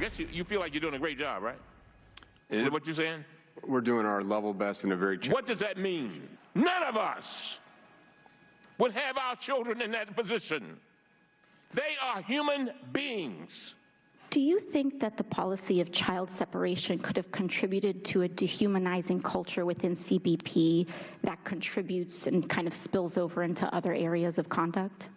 guess you feel like you're doing a great job, right? Is that what you're saying? We're doing our level best in a very What does that mean? None of us would have our children in that position. They are human beings. Do you think that the policy of child separation could have contributed to a dehumanizing culture within CBP that contributes and kind of spills over into other areas of conduct?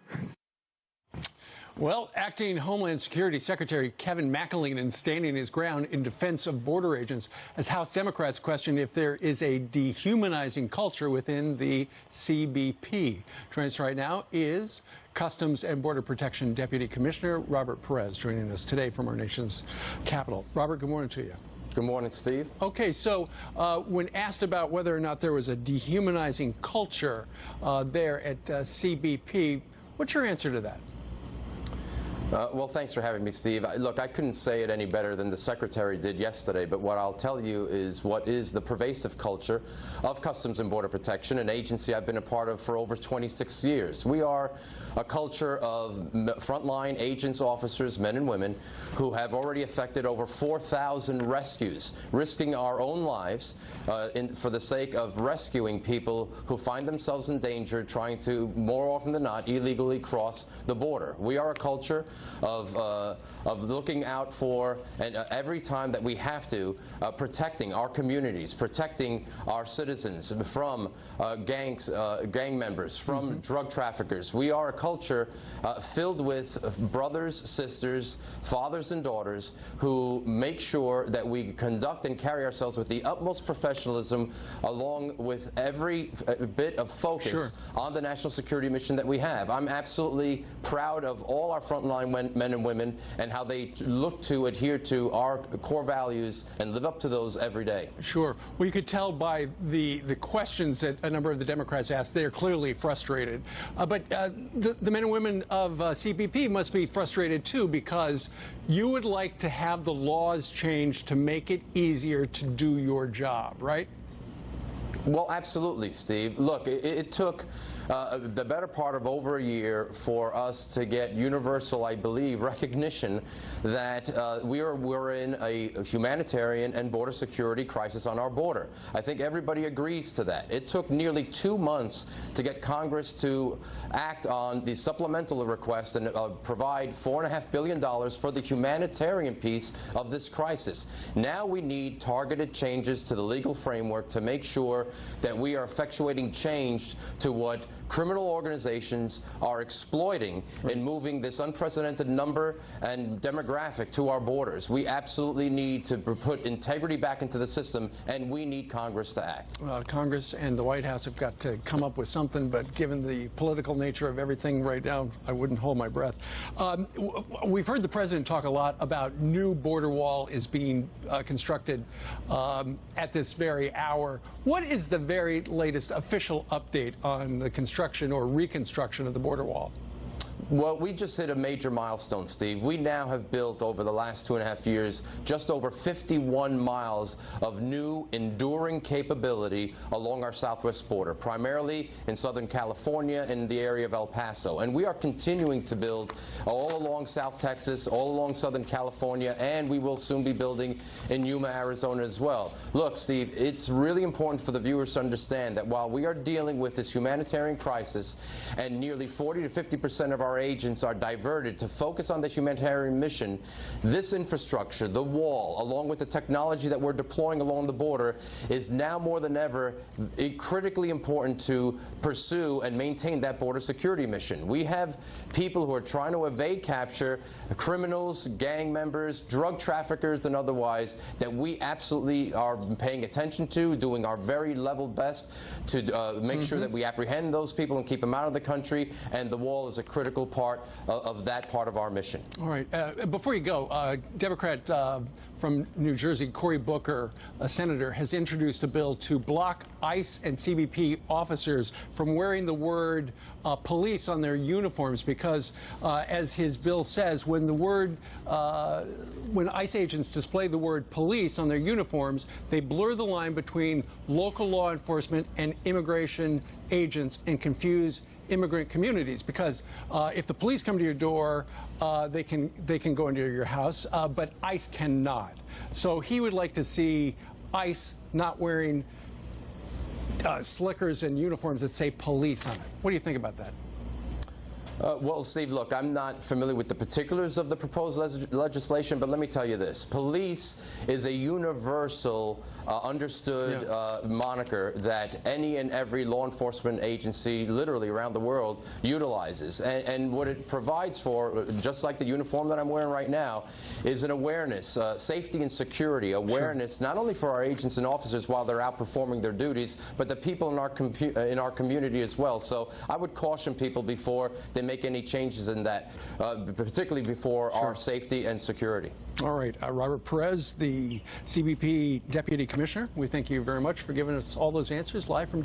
Well, acting Homeland Security Secretary Kevin McAleenan standing his ground in defense of border agents as House Democrats question if there is a dehumanizing culture within the CBP. Joining us right now is Customs and Border Protection Deputy Commissioner Robert Perez, joining us today from our nation's capital. Robert, good morning to you. Good morning, Steve. Okay, so when asked about whether or not there was a dehumanizing culture there at CBP, what's your answer to that? Well, thanks for having me, Steve. Look, I couldn't say it any better than the Secretary did yesterday, but what I'll tell you is what is the pervasive culture of Customs and Border Protection, an agency I've been a part of for over 26 years. We are a culture of frontline agents, officers, men and women, who have already effected over 4,000 rescues, risking our own lives for the sake of rescuing people who find themselves in danger trying to, more often than not, illegally cross the border. We are a culture of looking out for, and every time that we have to, protecting our communities, protecting our citizens from gang members, from drug traffickers. We are a culture filled with brothers, sisters, fathers and daughters who make sure that we conduct and carry ourselves with the utmost professionalism, along with every bit of focus on the national security mission that we have. I'm absolutely proud of all our frontline men and women and how they look to adhere to our core values and live up to those every day. Sure. Well, you could tell by the questions that a number of the Democrats asked, they're clearly frustrated. But the men and women of CBP must be frustrated, too, because you would like to have the laws changed to make it easier to do your job, right? Well, absolutely, Steve. Look, it took the better part of over a year for us to get universal, I believe, recognition that we're in a humanitarian and border security crisis on our border. I think everybody agrees to that. It took nearly 2 months to get Congress to act on the supplemental request and provide $4.5 billion for the humanitarian piece of this crisis. Now we need targeted changes to the legal framework to make sure that we are effectuating change to what criminal organizations are exploiting in moving this unprecedented number and demographic to our borders. We absolutely need to put integrity back into the system, and we need Congress to act. Congress and the White House have got to come up with something, but given the political nature of everything right now, I wouldn't hold my breath. We've heard the president talk a lot about new border wall is being constructed at this very hour. What is the very latest official update on the construction or reconstruction of the border wall? Well, we just hit a major milestone, Steve. We now have built, over the last 2.5 years, just over 51 miles of new, enduring capability along our southwest border, primarily in Southern California and the area of El Paso. And we are continuing to build all along South Texas, all along Southern California, and we will soon be building in Yuma, Arizona as well. Look, Steve, it's really important for the viewers to understand that while we are dealing with this humanitarian crisis and nearly 40 to 50% of our agents are diverted to focus on the humanitarian mission, this infrastructure, the wall, along with the technology that we're deploying along the border, is now more than ever critically important to pursue and maintain that border security mission. We have people who are trying to evade capture, criminals, gang members, drug traffickers, and otherwise, that we absolutely are paying attention to, doing our very level best to make sure that we apprehend those people and keep them out of the country, and the wall is a critical part of that part of our mission. All right. Before you go, Democrat from New Jersey, Cory Booker, a senator, has introduced a bill to block ICE and CBP officers from wearing the word police on their uniforms because, as his bill says, when ICE agents display the word police on their uniforms, they blur the line between local law enforcement and immigration agents and confuse immigrant communities, because if the police come to your door, they can go into your house, but ICE cannot. So he would like to see ICE not wearing slickers and uniforms that say police on it. What do you think about that? Well, Steve, look, I'm not familiar with the particulars of the proposed legislation, but let me tell you this. Police is a universal, understood moniker that any and every law enforcement agency literally around the world utilizes. And what it provides for, just like the uniform that I'm wearing right now, is an awareness, safety and security, awareness, not only for our agents and officers while they're out performing their duties, but the people in our community as well. So I would caution people before they make any changes in that, particularly before our safety and security. All right. Robert Perez, the CBP Deputy Commissioner, we thank you very much for giving us all those answers live from